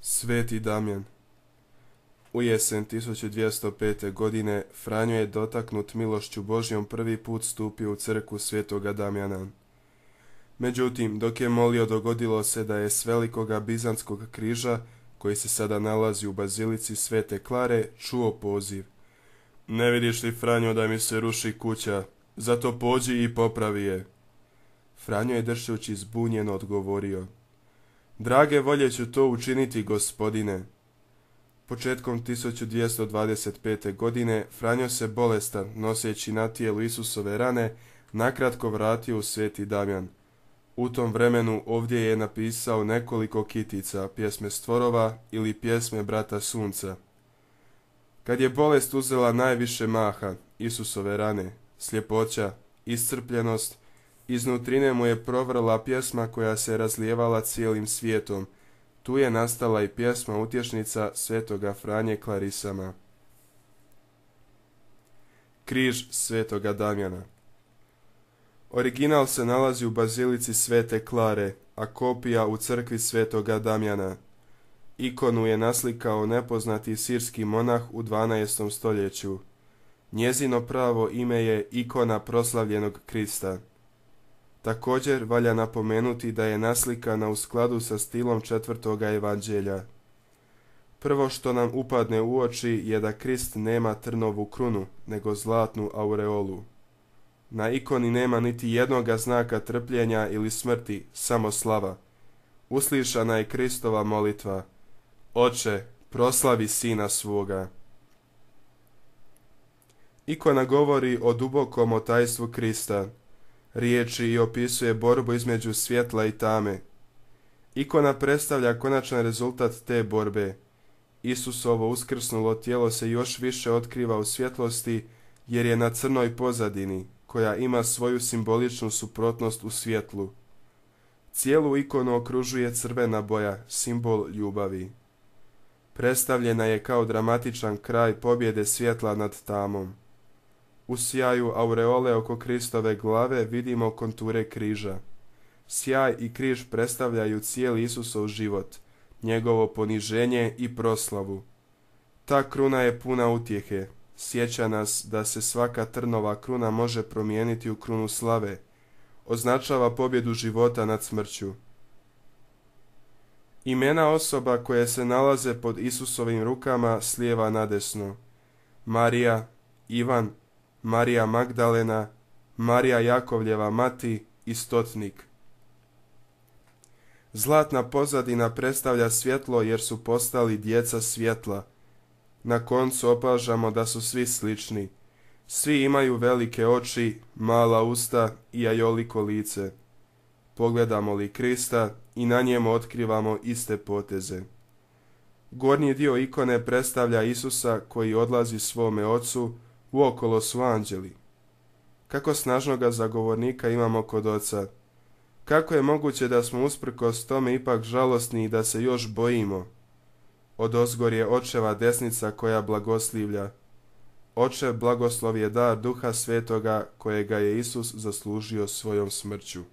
Sveti Damjan. U jesen 1205. godine Franjo je dotaknut milošću Božjom prvi put stupio u crkvu Svetoga Damjana. Međutim, dok je molio, dogodilo se da je s velikoga bizantskog križa, koji se sada nalazi u bazilici Svete Klare, čuo poziv. Ne vidiš li, Franjo, da mi se ruši kuća? Zato pođi i popravi je. Franjo je dršćući zbunjeno odgovorio. Drage volje ću to učiniti, gospodine. Početkom 1225. godine Franjo se bolestan, noseći na tijelu Isusove rane, nakratko vratio u Sveti Damjan. U tom vremenu ovdje je napisao nekoliko kitica, pjesme stvorova ili pjesme brata sunca. Kad je bolest uzela najviše maha, Isusove rane, sljepoća, iscrpljenost, iznutrine mu je provrla pjesma koja se razlijevala cijelim svijetom. Tu je nastala i pjesma utješnica Svetoga Franje Klarisama. Križ Svetoga Damjana. Original se nalazi u bazilici Svete Klare, a kopija u crkvi Svetoga Damjana. Ikonu je naslikao nepoznati sirski monah u 12. stoljeću. Njezino pravo ime je ikona proslavljenog Krista. Također valja napomenuti da je naslikana u skladu sa stilom 4. evanđelja. Prvo što nam upadne u oči je da Krist nema trnovu krunu, nego zlatnu aureolu. Na ikoni nema niti jednoga znaka trpljenja ili smrti, samo slava. Uslišana je Kristova molitva. Oče, proslavi sina svoga. Ikona govori o dubokom otajstvu Krista. Riječi i opisuje borbu između svjetla i tame. Ikona predstavlja konačan rezultat te borbe. Isusovo uskrsnulo tijelo se još više otkriva u svjetlosti jer je na crnoj pozadini, koja ima svoju simboličnu suprotnost u svjetlu. Cijelu ikonu okružuje crvena boja, simbol ljubavi. Predstavljena je kao dramatičan kraj pobjede svjetla nad tamom. U sjaju aureole oko Kristove glave vidimo konture križa. Sjaj i križ predstavljaju cijeli Isusov život, njegovo poniženje i proslavu. Ta kruna je puna utjehe, sjeća nas da se svaka trnova kruna može promijeniti u krunu slave, označava pobjedu života nad smrću. Imena osoba koje se nalaze pod Isusovim rukama s lijeva nadesno: Marija, Ivan, Marija Magdalena, Marija Jakovljeva mati i stotnik. Zlatna pozadina predstavlja svjetlo jer su postali djeca svjetla. Na koncu opažamo da su svi slični. Svi imaju velike oči, mala usta i jajoliko lice. Pogledamo li Krista i na njemu otkrivamo iste poteze. Gornji dio ikone predstavlja Isusa koji odlazi svome ocu, uokolo su anđeli. Kako snažnoga zagovornika imamo kod oca. Kako je moguće da smo usprkos tome ipak žalosni i da se još bojimo? Odozgor je očeva desnica koja blagoslivlja. Očev blagoslov je dar Duha Svetoga kojega je Isus zaslužio svojom smrću.